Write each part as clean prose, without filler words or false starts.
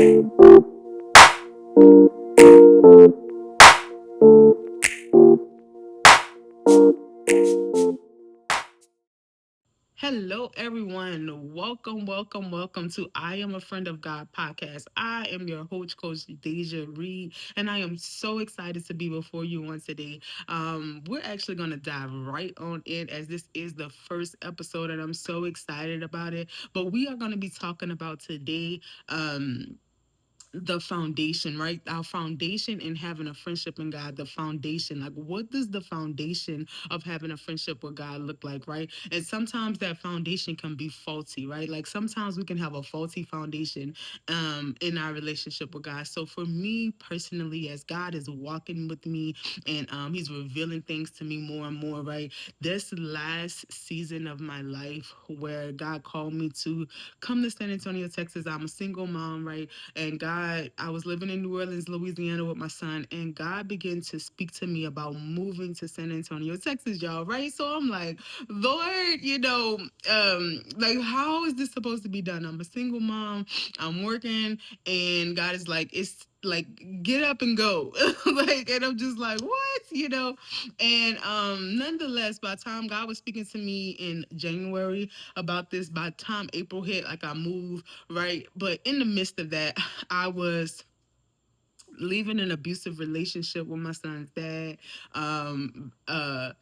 Hello, everyone. Welcome to I Am a Friend of God podcast. I am your Coach Deja Reed, and I am so excited to be before you on today. We're actually going to dive right on in as this is the first episode, and I'm so excited about it. But we are going to be talking about today. The foundation, right? Our foundation in having a friendship in God, the foundation. Like, what does the foundation of having a friendship with God look like, right? And sometimes that foundation can be faulty, right? Like, sometimes we can have a faulty foundation in our relationship with God. So, for me personally, as God is walking with me and He's revealing things to me more and more, right? This last season of my life where God called me to come to San Antonio, Texas. I'm a single mom, right? And God, I was living in New Orleans, Louisiana with my son, and God began to speak to me about moving to San Antonio, Texas, y'all, right? So I'm like, Lord, like, how is this supposed to be done? I'm a single mom, I'm working, and God is like, it's like, get up and go. Like, and I'm just like, what? And nonetheless, by the time God was speaking to me in January about this, by the time April hit, like, I moved, right? But in the midst of that, I was leaving an abusive relationship with my son's dad. Um, uh,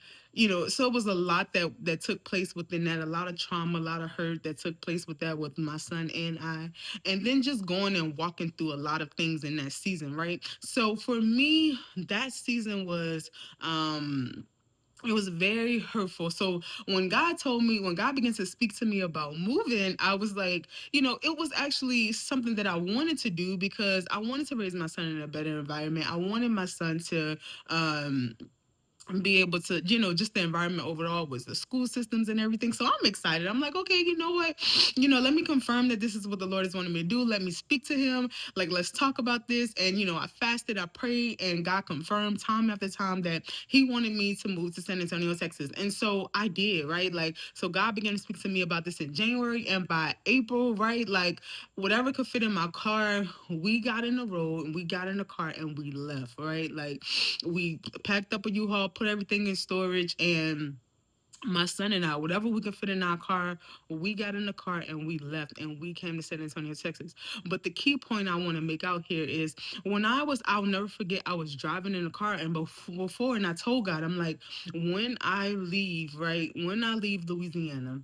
so it was a lot that took place within that, a lot of trauma, a lot of hurt that took place with that, with my son and I, and then just going and walking through a lot of things in that season, right? So for me, that season was it was very hurtful. So when God began to speak to me about moving, I was like, it was actually something that I wanted to do because I wanted to raise my son in a better environment. I wanted my son to um be able to, just the environment overall was the school systems and everything. So I'm excited. I'm like, okay, you know what? Let me confirm that this is what the Lord is wanting me to do. Let me speak to him. Like, let's talk about this. And, I fasted, I prayed, and God confirmed time after time that he wanted me to move to San Antonio, Texas. And so I did, right? Like, so God began to speak to me about this in January, and by April, right? Like, whatever could fit in my car, we got in the road and we got in the car and we left, right? Like, we packed up a U-Haul, put everything in storage, and my son and I, whatever we could fit in our car, we got in the car and we left and we came to San Antonio, Texas. But the key point I want to make out here is I'll never forget, I was driving in the car and before, and I told God, I'm like, when I leave, right, when I leave Louisiana,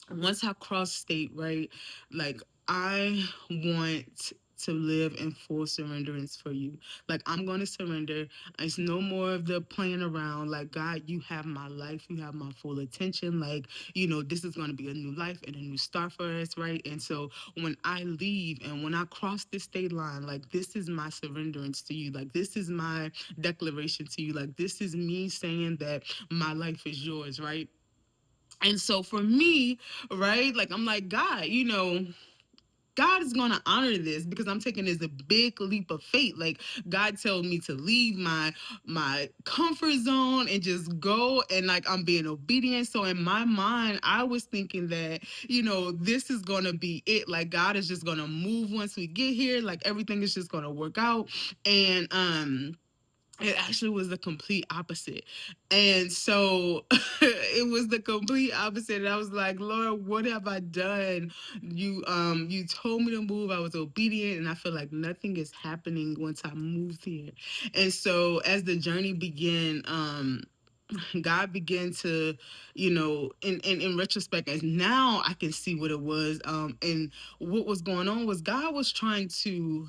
once I cross state, right, like, I want to live in full surrenderance for you. Like, I'm going to surrender. It's no more of the playing around. Like, God, you have my life. You have my full attention. Like, this is going to be a new life and a new start for us, right? And so when I leave and when I cross this state line, like, this is my surrenderance to you. Like, this is my declaration to you. Like, this is me saying that my life is yours, right? And so for me, right, like, I'm like, God, God is going to honor this because I'm taking this a big leap of faith. Like, God told me to leave my comfort zone and just go, and like, I'm being obedient. So in my mind, I was thinking that, this is going to be it. Like, God is just going to move once we get here. Like, everything is just going to work out. And it actually was the complete opposite. And so it was the complete opposite. And I was like, Lord, what have I done? You told me to move. I was obedient, and I feel like nothing is happening once I moved here. And so as the journey began, God began to, in retrospect, as now I can see what it was. And what was going on was God was trying to,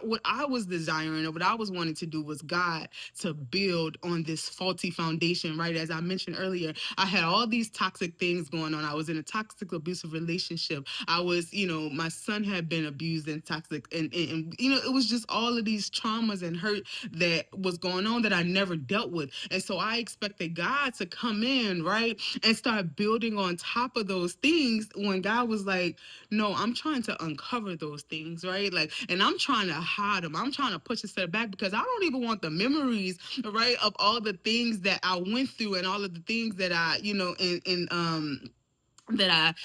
what I was desiring or what I was wanting to do was God to build on this faulty foundation, right? As I mentioned earlier, I had all these toxic things going on. I was in a toxic, abusive relationship. I was, my son had been abused and toxic. And it was just all of these traumas and hurt that was going on that I never dealt with. And so I expected God to come in, right, and start building on top of those things when God was like, no, I'm trying to uncover those things, right? Like, and I'm trying to hide them. I'm trying to push a step back because I don't even want the memories, right, of all the things that I went through and all of the things that I, that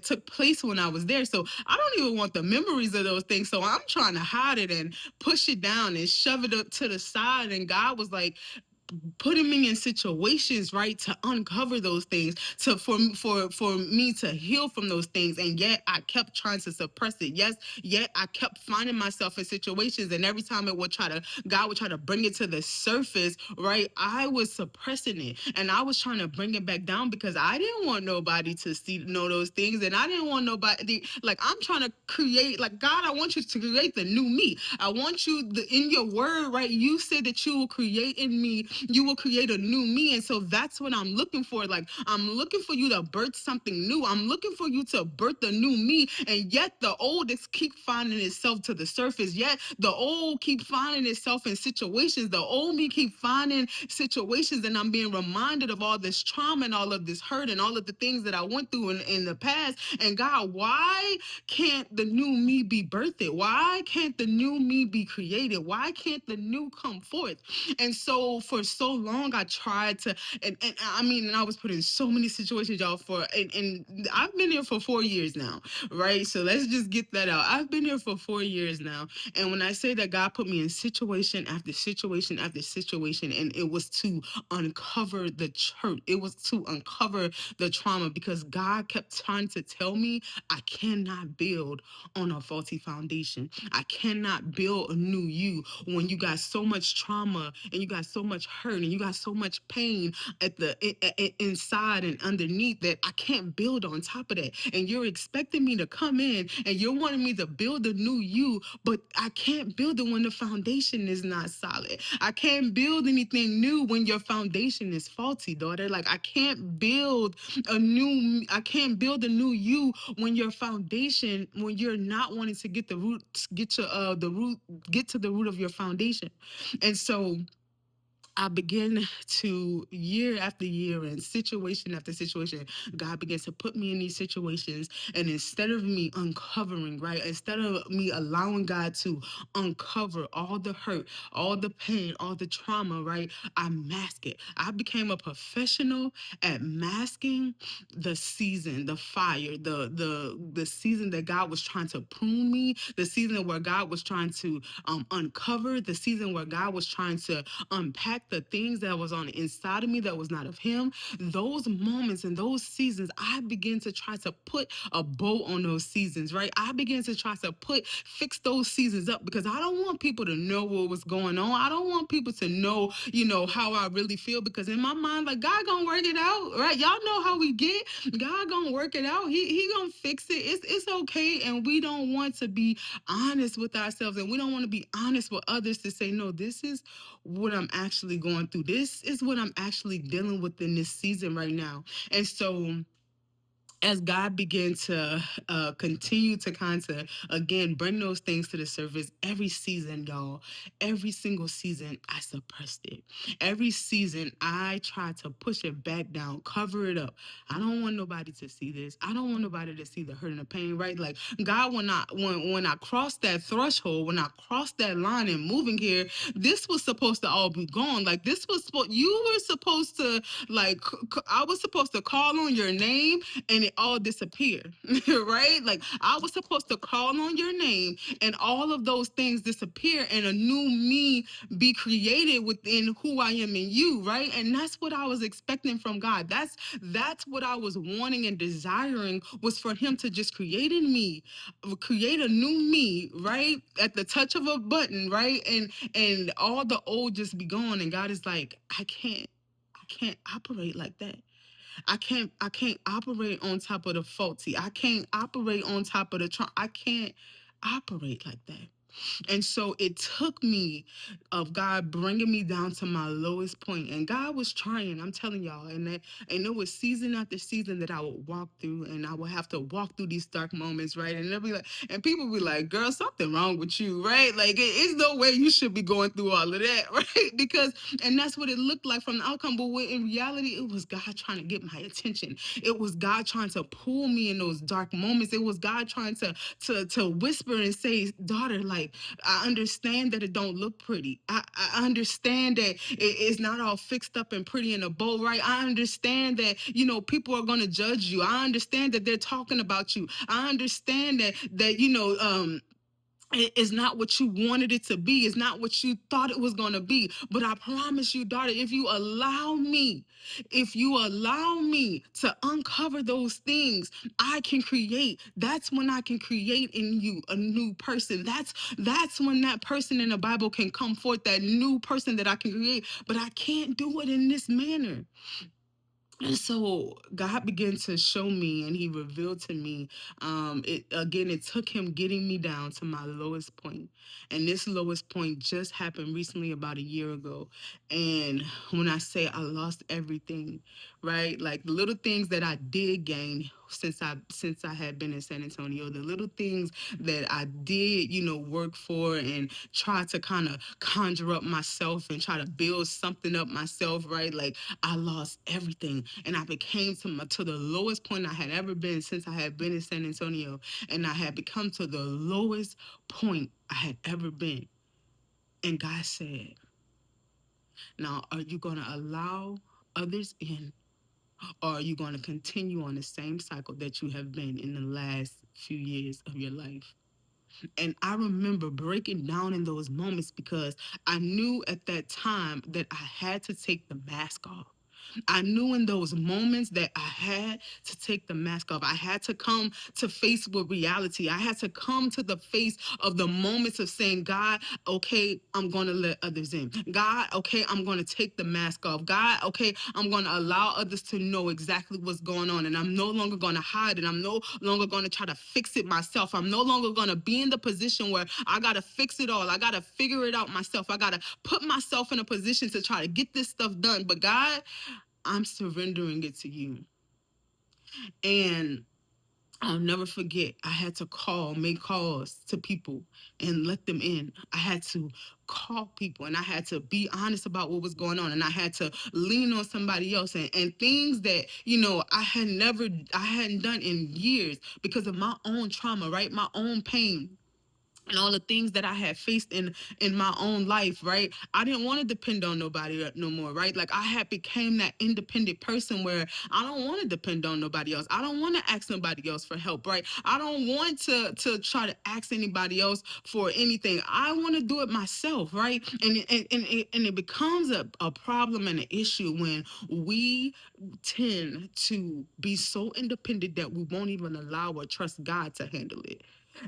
took place when I was there. So I don't even want the memories of those things. So I'm trying to hide it and push it down and shove it up to the side. And God was like, putting me in situations, right, to uncover those things, to for me to heal from those things. And yet I kept trying to suppress it. Yes, yet I kept finding myself in situations, and every time it would try to God would try to bring it to the surface, right, I was suppressing it, and I was trying to bring it back down because I didn't want nobody to know those things, and I didn't want nobody, like, I'm trying to create, like, God, I want you to create the new me. I want you, in your word, right, you said that you will create in me, you will create a new me. And so that's what I'm looking for. Like, I'm looking for you to birth something new. I'm looking for you to birth the new me. And yet the old is keep finding itself to the surface. Yet the old keep finding itself in situations. The old me keep finding situations. And I'm being reminded of all this trauma and all of this hurt and all of the things that I went through in the past. And God, why can't the new me be birthed? Why can't the new me be created? Why can't the new come forth? And so for so long, I tried to, and I mean, and I was put in so many situations, y'all, and I've been here for 4 years now, right? So let's just get that out. I've been here for 4 years now. And when I say that God put me in situation after situation after situation, and it was to uncover the church, it was to uncover the trauma, because God kept trying to tell me I cannot build on a faulty foundation. I cannot build a new you when you got so much trauma and you got so much hurt and you got so much pain at the inside and underneath, that I can't build on top of that. And you're expecting me to come in and you're wanting me to build a new you, but I can't build it when the foundation is not solid. I can't build anything new when your foundation is faulty, daughter. Like, I can't build a new you when your foundation, when you're not wanting to get the root, get to the root, get to the root of your foundation. And so I begin to, year after year and situation after situation, God begins to put me in these situations. And instead of me uncovering, right, instead of me allowing God to uncover all the hurt, all the pain, all the trauma, right, I mask it. I became a professional at masking the season, the fire, the season that God was trying to prune me, the season where God was trying to uncover, the season where God was trying to unpack the things that was on the inside of me that was not of him. Those moments and those seasons, I began to try to put a bow on those seasons, right? I began to try to fix those seasons up, because I don't want people to know what was going on. I don't want people to know, how I really feel, because in my mind, like, God gonna work it out, right? Y'all know how we get. God gonna work it out. He gonna fix it. It's okay. And we don't want to be honest with ourselves, and we don't want to be honest with others to say, no, this is what I'm actually going through. This is what I'm actually dealing with in this season right now. And so as God began to continue to kind of, again, bring those things to the surface, every season, y'all, every single season, I suppressed it. Every season, I tried to push it back down, cover it up. I don't want nobody to see this. I don't want nobody to see the hurt and the pain, right? Like, God, when I crossed that threshold, when I crossed that line and moving here, this was supposed to all be gone. Like, you were supposed to, like, I was supposed to call on your name and it all disappeared, right? Like, I was supposed to call on your name and all of those things disappear, and a new me be created within who I am in you, right? And that's what I was expecting from God. That's what I was wanting and desiring, was for him to just create in me, create a new me, right? At the touch of a button, right? And all the old just be gone. And God is like, I can't operate like that. I can't operate on top of the faulty. I can't operate on top of the I can't operate like that. And so it took me, of God bringing me down to my lowest point. And God was trying, I'm telling y'all. And it was season after season that I would walk through, and I would have to walk through these dark moments, right? And they'll be like, and people be like, girl, something wrong with you, right? Like, it's no way you should be going through all of that, right? Because, and that's what it looked like from the outcome. But in reality, it was God trying to get my attention. It was God trying to pull me in those dark moments. It was God trying to whisper and say, daughter, like, Like, I understand that it don't look pretty. I understand that it's not all fixed up and pretty in a bow, right? I understand that, people are going to judge you. I understand that they're talking about you. I understand that, it's not what you wanted it to be. It's not what you thought it was going to be. But I promise you, daughter, if you allow me to uncover those things, I can create. That's when I can create in you a new person. That's when that person in the Bible can come forth, that new person that I can create. But I can't do it in this manner. And so God began to show me, and he revealed to me, it took him getting me down to my lowest point. And this lowest point just happened recently, about a year ago. And when I say I lost everything, right? Like the little things that I did gain since I had been in San Antonio, the little things that I did, work for and try to kind of conjure up myself and try to build something up myself, right? Like I lost everything, and I became to the lowest point I had ever been since I had been in San Antonio, and I had become to the lowest point I had ever been. And God said, "Now, are you going to allow others in, or are you going to continue on the same cycle that you have been in the last few years of your life?" And I remember breaking down in those moments because I knew at that time that I had to take the mask off. I knew in those moments that I had to take the mask off. I had to come to face with reality. I had to come to the face of the moments of saying, God, okay, I'm going to let others in. God, okay, I'm going to take the mask off. God, okay, I'm going to allow others to know exactly what's going on. And I'm no longer going to hide it. I'm no longer going to try to fix it myself. I'm no longer going to be in the position where I got to fix it all. I got to figure it out myself. I got to put myself in a position to try to get this stuff done. But God, I'm surrendering it to you. And I'll never forget, I had to make calls to people and let them in. I had to call people, and I had to be honest about what was going on. And I had to lean on somebody else, and things that, I hadn't done in years because of my own trauma, right? My own pain and all the things that I had faced in my own life, right? I didn't want to depend on nobody no more, right? Like I had became that independent person where I don't want to depend on nobody else. I don't want to ask somebody else for help, right? I don't want to try to ask anybody else for anything. I want to do it myself, right? And it becomes a problem and an issue when we tend to be so independent that we won't even allow or trust God to handle it,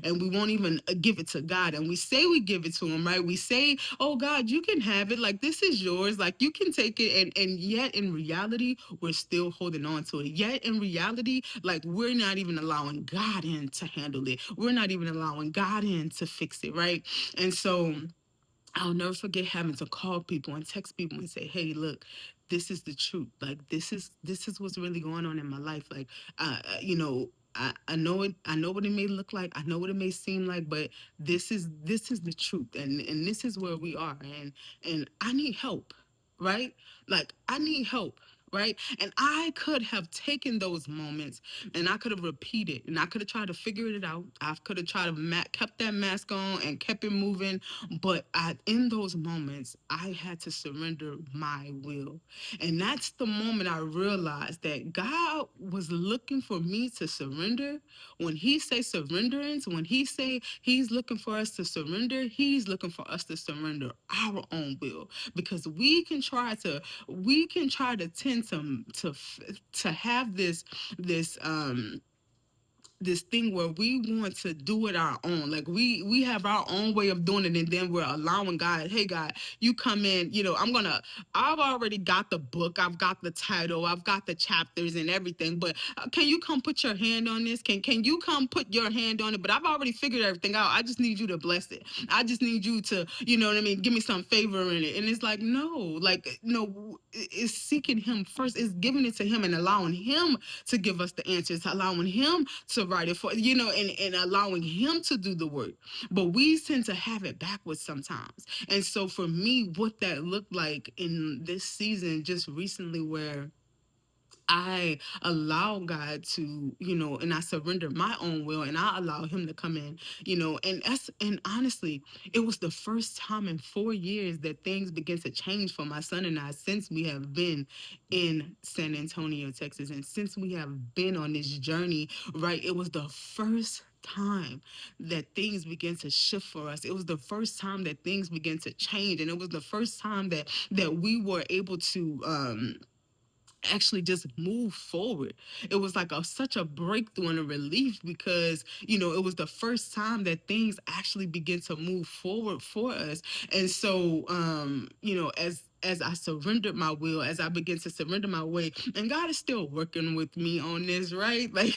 and we won't even give it to God. And we say we give it to him, right? We say, oh God, you can have it. Like, this is yours. Like, you can take it. And yet in reality, we're still holding on to it. Yet in reality, like, we're not even allowing God in to handle it. We're not even allowing God in to fix it, right? And so I'll never forget having to call people and text people and say, "Hey, look, this is the truth. Like, this is what's really going on in my life. Like, I know it. I know what it may look like. I know what it may seem like, but this is the truth, and this is where we are. And I need help, right? Like, I need help." Right. And I could have taken those moments and I could have repeated and I could have tried to figure it out. I could have tried to kept that mask on and kept it moving, but in those moments, I had to surrender my will. And that's the moment I realized that God was looking for me to surrender. When he say surrenderance, when he say he's looking for us to surrender, he's looking for us to surrender our own will. Because we can try to, we can try to, tend to have this, this, um, this thing where we want to do it our own. Like we have our own way of doing it, and then we're allowing God, hey God, you come in, I've already got the book, I've got the title, I've got the chapters and everything, but can you come put your hand on this? Can you come put your hand on it? But I've already figured everything out. I just need you to bless it. I just need you to, you know what I mean, give me some favor in it. And it's like, no, like, no, it's seeking him first. It's giving it to him and allowing him to give us the answers, allowing him to write it for, and allowing him to do the work. But we tend to have it backwards sometimes. And so for me, what that looked like in this season just recently, where I allow God to, and I surrender my own will and I allow him to come in, and honestly, it was the first time in 4 years that things began to change for my son and I since we have been in San Antonio, Texas. And since we have been on this journey, right, it was the first time that things began to shift for us. It was the first time that things began to change. And it was the first time that we were able to actually just move forward. It was like such a breakthrough and a relief because it was the first time that things actually begin to move forward for us. And so as I surrendered my will, as I begin to surrender my way, and God is still working with me on this, right? Like,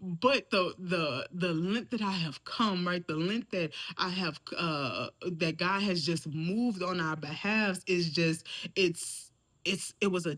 but the length that I have come, right? The length that I have that God has just moved on our behalf is just it's it was a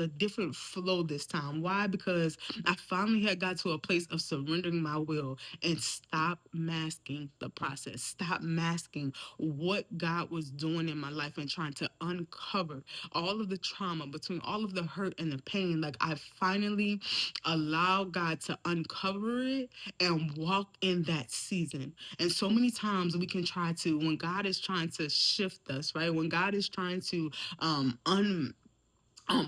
different flow this time. Why? Because I finally had got to a place of surrendering my will and stop masking the process, stop masking what God was doing in my life and trying to uncover all of the trauma, between all of the hurt and the pain. Like, I finally allowed God to uncover it and walk in that season. And so many times we can try to, when God is trying to shift us, right? When God is trying to un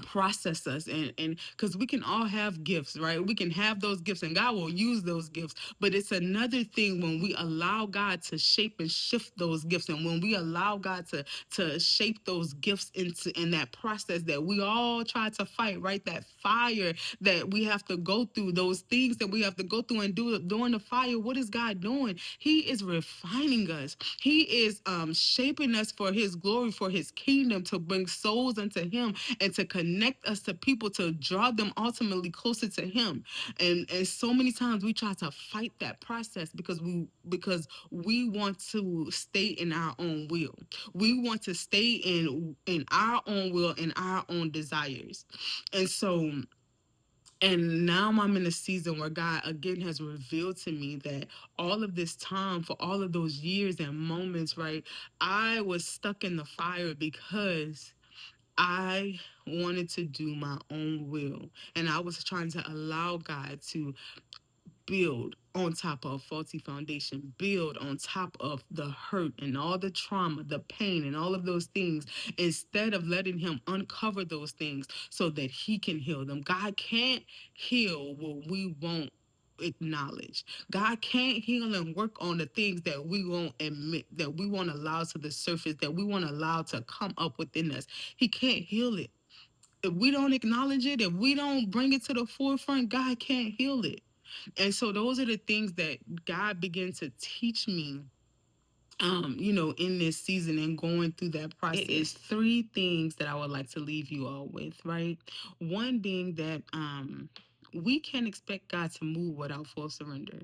process us, and because we can all have gifts, right? We can have those gifts and God will use those gifts, but it's another thing when we allow God to shape and shift those gifts, and when we allow God to shape those gifts into in that process that we all try to fight, right? That fire that we have to go through, those things that we have to go through and do during the fire. What is God doing? He is refining us. He is shaping us for his glory, for his kingdom, to bring souls unto him and to connect us to people, to draw them ultimately closer to him. And so many times we try to fight that process because we want to stay in our own will. We want to stay in our own will and our own desires. And so, and now I'm in a season where God again has revealed to me that all of this time, for all of those years and moments, right, I was stuck in the fire because I wanted to do my own will. And I was trying to allow God to build on top of faulty foundation, build on top of the hurt and all the trauma, the pain, and all of those things, instead of letting him uncover those things so that he can heal them. God can't heal what we won't acknowledge. God can't heal and work on the things that we won't admit, that we won't allow to the surface, that we won't allow to come up within us. He can't heal it. If we don't acknowledge it, if we don't bring it to the forefront, God can't heal it. And so those are the things that God began to teach me, in this season and going through that process. It is three things that I would like to leave you all with, right? One being that we can't expect God to move without full surrender.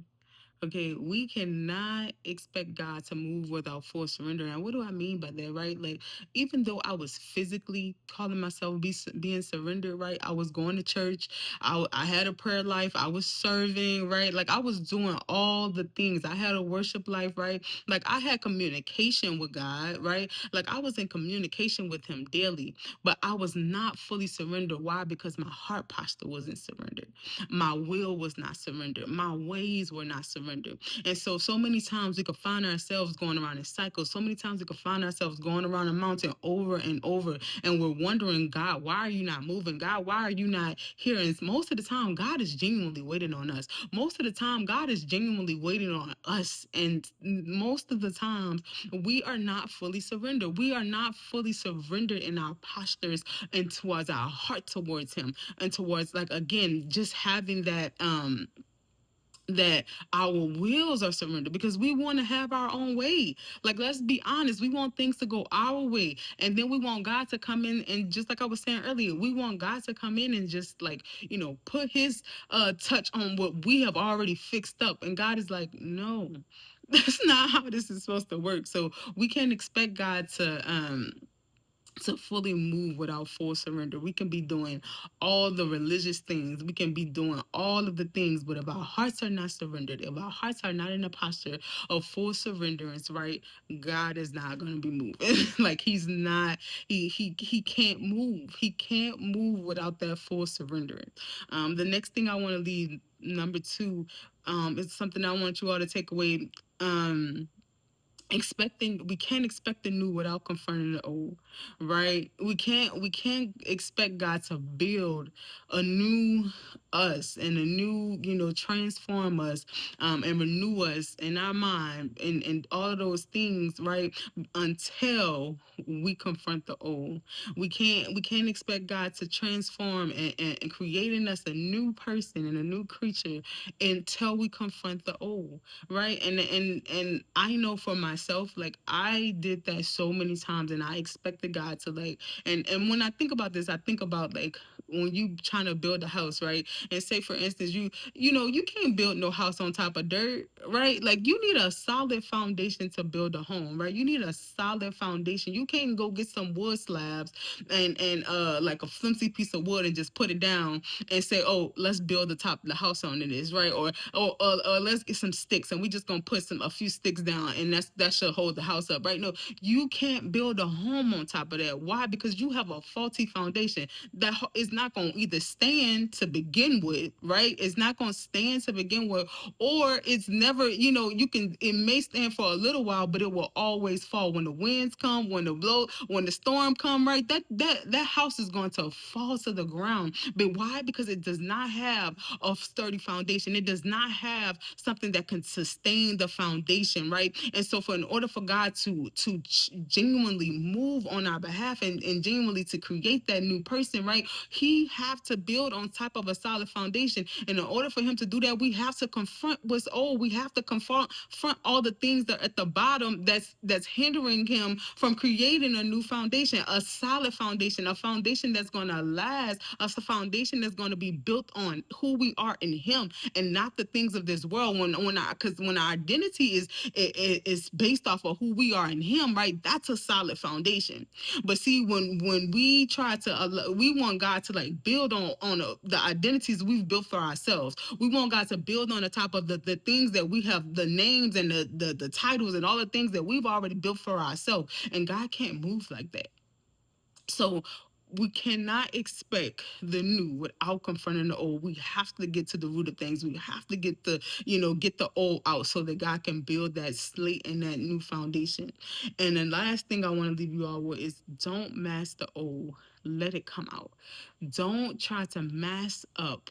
Okay, we cannot expect God to move without full surrender. And what do I mean by that, right? Like, even though I was physically calling myself being surrendered, right? I was going to church. I had a prayer life. I was serving, right? Like, I was doing all the things. I had a worship life, right? Like, I had communication with God, right? Like, I was in communication with him daily, but I was not fully surrendered. Why? Because my heart posture wasn't surrendered. My will was not surrendered. My ways were not surrendered. And so many times we could find ourselves going around in cycles. So many times we could find ourselves going around a mountain over and over. And we're wondering, God, why are you not moving? God, why are you not here? And most of the time, God is genuinely waiting on us. Most of the time, God is genuinely waiting on us. And most of the times, we are not fully surrendered. We are not fully surrendered in our postures and towards our heart towards him, and towards, like, again, just having that our wills are surrendered, because we want to have our own way. Like, let's be honest, we want things to go our way, and then we want God to come in, and just like I was saying earlier, we want God to come in and just, like, put his touch on what we have already fixed up. And God is like, no, that's not how this is supposed to work. So we can't expect God to fully move without full surrender. We can be doing all the religious things. We can be doing all of the things, but if our hearts are not surrendered, if our hearts are not in a posture of full surrenderance, right, God is not going to be moving. Like he's not, he can't move. He can't move without that full surrendering. The next thing I want to leave, number two, is something I want you all to take away. We can't expect the new without confronting the old, right? We can't expect God to build a new us and a new, transform us, and renew us in our mind and all of those things, right, until we confront the old. We can't expect God to transform and create in us a new person and a new creature until we confront the old, right? And I know for myself, like I did that so many times, and I expected God to like, and when I think about this, I think about like when you trying to build a house, right? And say for instance, you can't build no house on top of dirt, right? Like you need a solid foundation to build a home, right? You need a solid foundation. You can't go get some wood slabs and like a flimsy piece of wood and just put it down and say, oh, let's build the top of the house on this, right? Or let's get some sticks and we just gonna put a few sticks down and that should hold the house up, right? No, you can't build a home on top of that. Why? Because you have a faulty foundation that is not gonna either stand to begin with, right? It's not gonna stand to begin with, or it's never, it may stand for a little while, but it will always fall when the winds come, when the storm come, right? That house is going to fall to the ground. But why? Because it does not have a sturdy foundation. It does not have something that can sustain the foundation, right? And so in order for God to genuinely move on our behalf and genuinely to create that new person, right? He have to build on top of a solid foundation. And in order for him to do that, we have to confront what's old. We have to confront all the things that are at the bottom that's hindering him from creating a new foundation, a solid foundation, a foundation that's going to last, a foundation that's going to be built on who we are in him and not the things of this world. When our identity is based off of who we are in him, right? That's a solid foundation. But see, when we try to, we want God to like build on the identities we've built for ourselves. We want God to build on the top of the things that we have, the names and the titles and all the things that we've already built for ourselves. And God can't move like that. So we cannot expect the new without confronting the old. We have to get to the root of things. We have to get the old out so that God can build that slate and that new foundation. And the last thing I want to leave you all with is don't mask the old. Let it come out. Don't try to mask up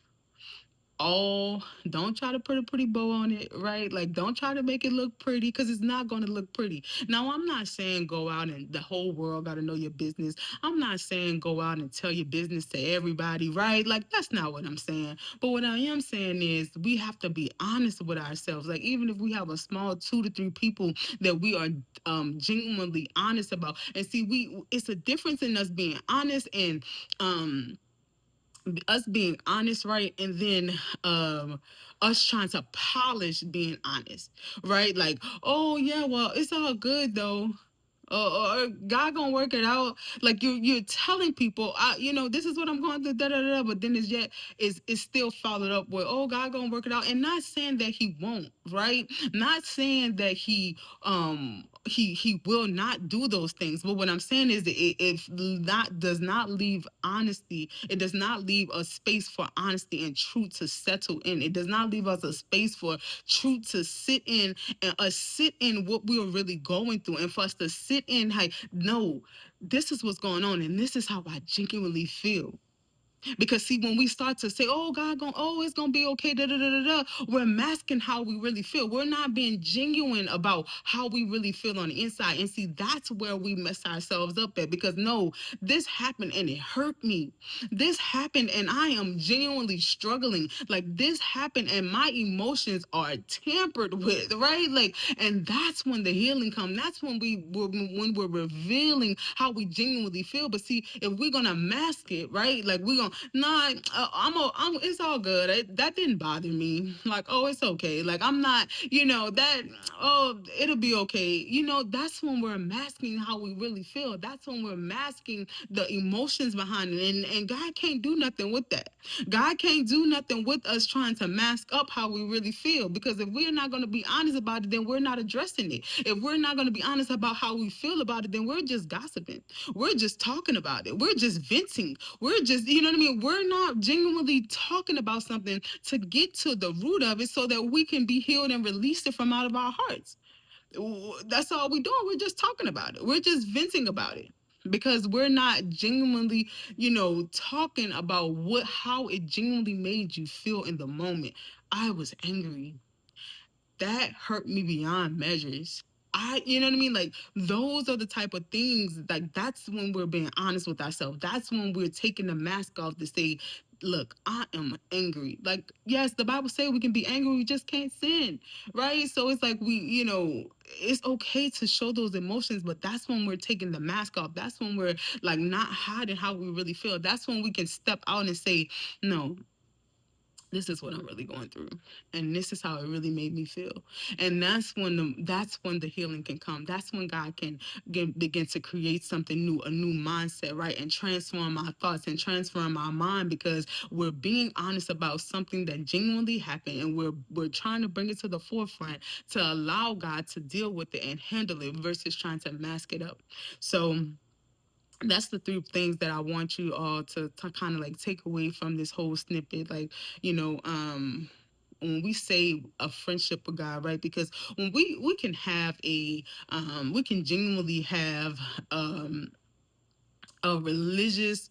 all. Don't try to put a pretty bow on it, right? Like don't try to make it look pretty because it's not going to look pretty. Now I'm not saying go out and the whole world got to know your business. I'm not saying go out and tell your business to everybody, right? Like that's not what I'm saying. But what I am saying is we have to be honest with ourselves. Like even if we have a small 2 to 3 people that we are genuinely honest about. And see, we it's a difference in us being honest and um us being honest, right? And then us trying to polish being honest, right? Like, oh yeah, well, it's all good though. Or God gonna work it out. Like you're telling people, this is what I'm going to do, da da da. But then it's still followed up with, oh, God gonna work it out, and not saying that He won't, right? Not saying that he will not do those things. But what I'm saying is that if that does not leave honesty, it does not leave a space for honesty and truth to settle in. It does not leave us a space for truth to sit in and us sit in what we are really going through and for us to sit in, hey, no, this is what's going on and this is how I genuinely feel. Because see, when we start to say, "Oh, it's gonna be okay," da da da da da, we're masking how we really feel. We're not being genuine about how we really feel on the inside. And see, that's where we mess ourselves up at. Because no, this happened and it hurt me. This happened and I am genuinely struggling. Like this happened and my emotions are tampered with, right? Like, and that's when the healing comes. That's when we're revealing how we genuinely feel. But see, if we're gonna mask it, right? Like nah, it's all good. That didn't bother me. Like, oh, it's okay. Like, I'm not, that, oh, it'll be okay. That's when we're masking how we really feel. That's when we're masking the emotions behind it. And God can't do nothing with that. God can't do nothing with us trying to mask up how we really feel. Because if we're not going to be honest about it, then we're not addressing it. If we're not going to be honest about how we feel about it, then we're just gossiping. We're just talking about it. We're just venting. We're just, you know what I mean? We're not genuinely talking about something to get to the root of it so that we can be healed and release it from out of our hearts. That's all we're doing. We're just talking about it. We're just venting about it because we're not genuinely, talking about how it genuinely made you feel in the moment. I was angry. That hurt me beyond measures. You know what I mean? Like, those are the type of things, like, that's when we're being honest with ourselves. That's when we're taking the mask off to say, look, I am angry. Like, yes, the Bible says we can be angry, we just can't sin, right? So it's like it's okay to show those emotions, but that's when we're taking the mask off. That's when we're like not hiding how we really feel. That's when we can step out and say, no, this is what I'm really going through, and this is how it really made me feel. And that's when the healing can come. That's when God can begin to create something new, a new mindset, right, and transform our thoughts and transform our mind, because we're being honest about something that genuinely happened, and we're trying to bring it to the forefront to allow God to deal with it and handle it versus trying to mask it up. So that's the three things that I want you all to kind of like take away from this whole snippet. Like, when we say a friendship with God, right? Because when we can have we can genuinely have um, a religious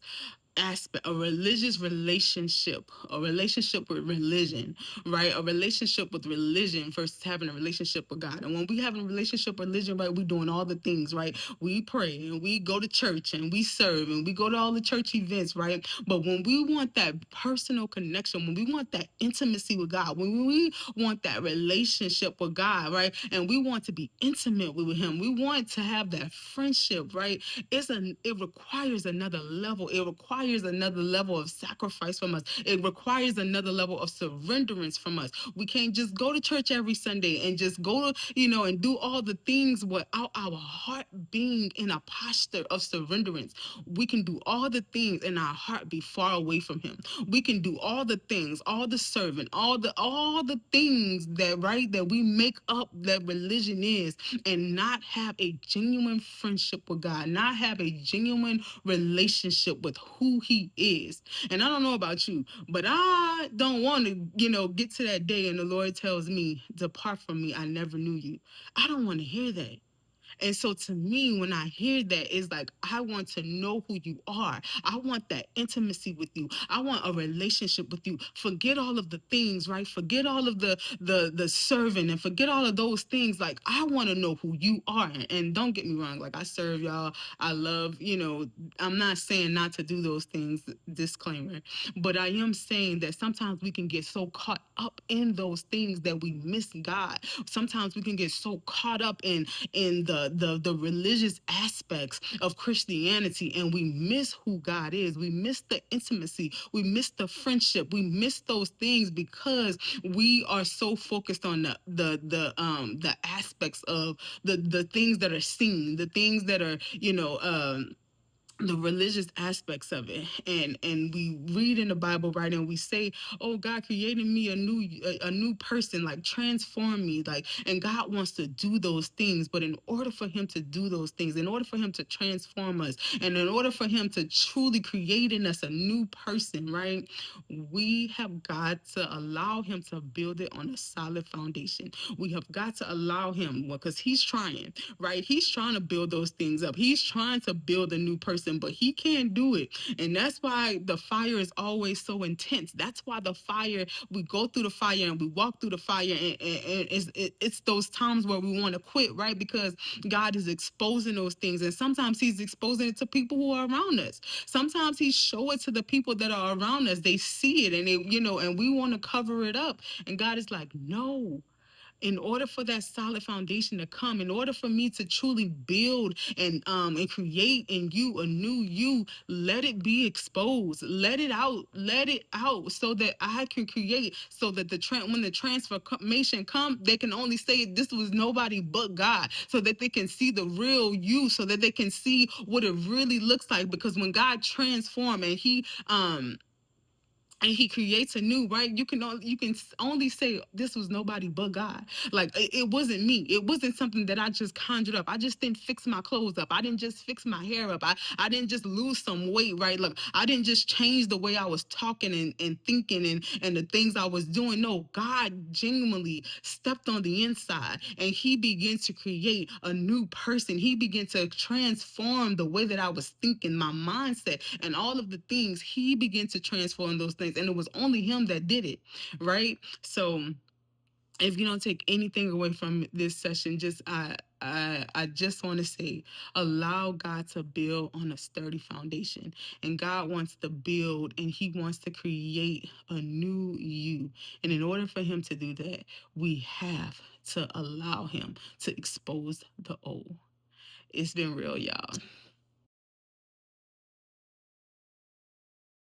aspect, a religious relationship, a relationship with religion, right? A relationship with religion versus having a relationship with God. And when we have a relationship with religion, right, we doing all the things, right? We pray and we go to church and we serve and we go to all the church events, right? But when we want that personal connection, when we want that intimacy with God, when we want that relationship with God, right? And we want to be intimate with Him, we want to have that friendship, right? It requires another level. It requires another level of sacrifice from us. It requires another level of surrenderance from us. We can't just go to church every Sunday and just go to, and do all the things without our heart being in a posture of surrenderance. We can do all the things and our heart be far away from Him. We can do all the things, all the serving, all the things that we make up that religion is, and not have a genuine friendship with God, not have a genuine relationship with who He is. And I don't know about you, but I don't want to, get to that day and the Lord tells me, depart from me, I never knew you. I don't want to hear that. And so to me, when I hear that, it's like, I want to know who you are. I want that intimacy with you. I want a relationship with you. Forget all of the things, right? Forget all of the serving and forget all of those things. Like, I want to know who you are. And don't get me wrong, like, I serve y'all. I love, I'm not saying not to do those things, disclaimer, but I am saying that sometimes we can get so caught up in those things that we miss God. Sometimes we can get so caught up in the religious aspects of Christianity, and we miss who God is. We miss the intimacy. We miss the friendship. We miss those things because we are so focused on the aspects of the things that are seen, the things that are the religious aspects of it. And we read in the Bible, right, and we say, oh, God created me a new person, like, transform me, like, and God wants to do those things. But in order for Him to do those things, in order for Him to transform us, and in order for Him to truly create in us a new person, right, we have got to allow Him to build it on a solid foundation. We have got to allow Him, well, because He's trying, right? He's trying to build those things up. He's trying to build a new person, but He can't do it. And that's why the fire is always so intense. That's why the fire, we go through the fire and we walk through the fire, and it's those times where we want to quit, right? Because God is exposing those things. And sometimes He's exposing it to people who are around us. Sometimes He show it to the people that are around us. They see it and and we want to cover it up. And God is like, no, in order for that solid foundation to come, in order for me to truly build and create in you a new you, let it be exposed, let it out, so that I can create, so that when the transformation come, they can only say this was nobody but God, so that they can see the real you, so that they can see what it really looks like. Because when God transform and he creates a new, right, you can only say this was nobody but God. Like it wasn't me, it wasn't something that I just conjured up. I just didn't fix my clothes up, I didn't just fix my hair up, I didn't just lose some weight, right? Look, I didn't just change the way I was talking and thinking and the things I was doing. No, God genuinely stepped on the inside and he began to create a new person. He began to transform the way that I was thinking, my mindset, and all of the things. He began to transform those things, and it was only him that did it, right? So if you don't take anything away from this session, just I just want to say, allow God to build on a sturdy foundation. And God wants to build and he wants to create a new you. And in order for him to do that, we have to allow him to expose the old. It's been real, y'all.